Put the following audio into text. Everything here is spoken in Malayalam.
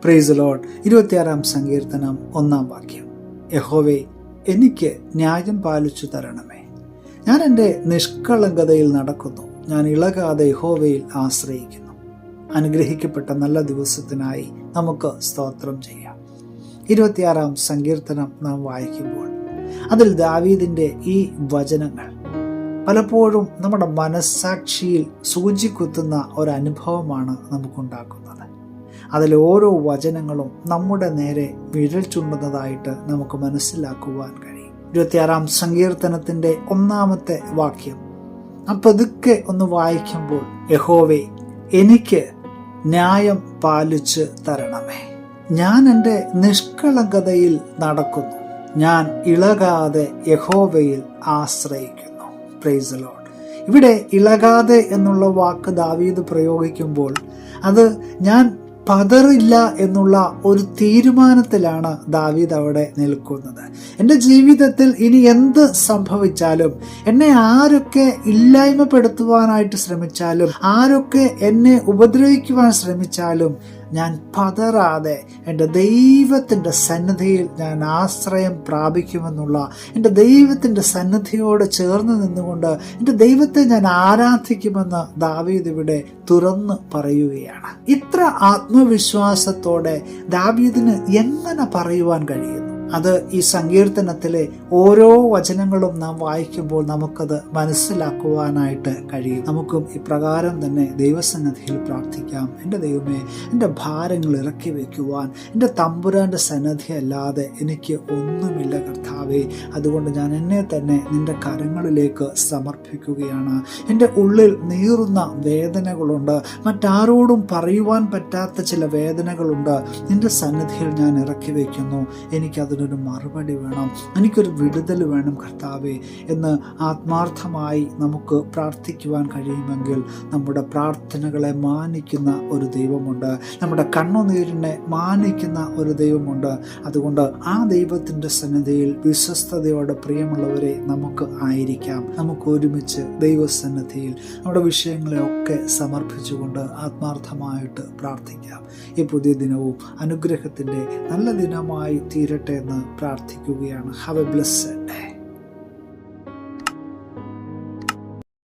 Praise the Lord. 26-ാം സങ്കീർത്തനം 1-ാം വാക്യം. യഹോവേ, എനിക്ക് ന്യായം പാലിച്ചു തരണമേ. ഞാൻ എൻ്റെ നിഷ്കളങ്കതയിൽ നടക്കുന്നു. ഞാൻ ഇളകാതെ യഹോവയിൽ ആശ്രയിക്കുന്നു. അനുഗ്രഹിക്കപ്പെട്ട നല്ല ദിവസത്തിനായി നമുക്ക് സ്തോത്രം ചെയ്യാം. 26-ാം സങ്കീർത്തനം നാം വായിക്കുമ്പോൾ അതിൽ ദാവീദിൻ്റെ ഈ വചനങ്ങൾ പലപ്പോഴും നമ്മുടെ മനസ്സാക്ഷിയിൽ സൂചിക്കുത്തുന്ന ഒരനുഭവമാണ് നമുക്കുണ്ടാക്കുന്നത്. അതിലെ ഓരോ വചനങ്ങളും നമ്മുടെ നേരെ വിരൽ ചൂണ്ടുന്നതായിട്ട് നമുക്ക് മനസ്സിലാക്കുവാൻ കഴിയും. 26-ാം സങ്കീർത്തനത്തിൻ്റെ 1-ാമത്തെ വാക്യം പതുക്കെ ഒന്ന് വായിക്കുമ്പോൾ, യഹോവേ, എനിക്ക് ന്യായം പാലിച്ച് തരണമേ. ഞാൻ എൻ്റെ നിഷ്കളങ്കതയിൽ നടക്കുന്നു. ഞാൻ ഇളകാതെ യഹോവയിൽ ആശ്രയിക്കുന്നു. Praise the Lord. ഇവിടെ ഇളകാതെ എന്നുള്ള വാക്ക് ദാവീദ് പ്രയോഗിക്കുമ്പോൾ അത് ഞാൻ പതറില്ല എന്നുള്ള ഒരു തീരുമാനത്തിലാണ് ദാവീദ് അവിടെ നിൽക്കുന്നത്. എൻ്റെ ജീവിതത്തിൽ ഇനി എന്ത് സംഭവിച്ചാലും, എന്നെ ആരൊക്കെ ഇല്ലായ്മപ്പെടുത്തുവാനായിട്ട് ശ്രമിച്ചാലും, ആരൊക്കെ എന്നെ ഉപദ്രവിക്കുവാൻ ശ്രമിച്ചാലും ഞാൻ പതറാതെ എൻ്റെ ദൈവത്തിൻ്റെ സന്നിധിയിൽ ഞാൻ ആശ്രയം പ്രാപിക്കുമെന്നുള്ള, എൻ്റെ ദൈവത്തിൻ്റെ സന്നിധിയോട് ചേർന്ന് നിന്നുകൊണ്ട് എൻ്റെ ദൈവത്തെ ഞാൻ ആരാധിക്കുമെന്ന് ദാവീദ് ഇവിടെ തുറന്ന് പറയുകയാണ്. ഇത്ര ആത്മവിശ്വാസത്തോടെ ദാവീദിന് എങ്ങനെ പറയുവാൻ കഴിയുന്നു? അത് ഈ സങ്കീർത്തനത്തിലെ ഓരോ വചനങ്ങളും നാം വായിക്കുമ്പോൾ നമുക്കത് മനസ്സിലാക്കുവാനായിട്ട് കഴിയും. നമുക്കും ഇപ്രകാരം തന്നെ ദൈവസന്നിധിയിൽ പ്രാർത്ഥിക്കാം. എൻ്റെ ദൈവമേ, എൻ്റെ ഭാരങ്ങൾ ഇറക്കി വയ്ക്കുവാൻ എൻ്റെ തമ്പുരാൻ്റെ സന്നിധി അല്ലാതെ എനിക്ക് ഒന്നുമില്ല കർത്താവേ. അതുകൊണ്ട് ഞാൻ എന്നെ തന്നെ നിൻ്റെ കരങ്ങളിലേക്ക് സമർപ്പിക്കുകയാണ്. എൻ്റെ ഉള്ളിൽ നീറുന്ന വേദനകളുണ്ട്, മറ്റാരോടും പറയുവാൻ പറ്റാത്ത ചില വേദനകളുണ്ട്. നിൻ്റെ സന്നിധിയിൽ ഞാൻ ഇറക്കി വയ്ക്കുന്നു. എനിക്കതിനൊരു മറുപടി വേണം, എനിക്കൊരു വിടുതൽ വേണം കർത്താവേ എന്ന് ആത്മാർത്ഥമായി നമുക്ക് പ്രാർത്ഥിക്കുവാൻ കഴിയുമെങ്കിൽ നമ്മുടെ പ്രാർത്ഥനകളെ മാനിക്കുന്ന ഒരു ദൈവമുണ്ട്, നമ്മുടെ കണ്ണുനീരിനെ മാനിക്കുന്ന ഒരു ദൈവമുണ്ട്. അതുകൊണ്ട് ആ ദൈവത്തിൻ്റെ സന്നിധിയിൽ വിശ്വസ്തയോടെ പ്രിയമുള്ളവരെ നമുക്ക് ആയിരിക്കാം. നമുക്ക് ഒരുമിച്ച് ദൈവസന്നിധിയിൽ നമ്മുടെ വിഷയങ്ങളെയൊക്കെ സമർപ്പിച്ചുകൊണ്ട് ആത്മാർത്ഥമായിട്ട് പ്രാർത്ഥിക്കാം. ഈ പുതിയ ദിനവും അനുഗ്രഹത്തിൻ്റെ നല്ല ദിനമായി തീരട്ടെ എന്ന് പ്രാർത്ഥിക്കുകയാണ്. Have A blessed day.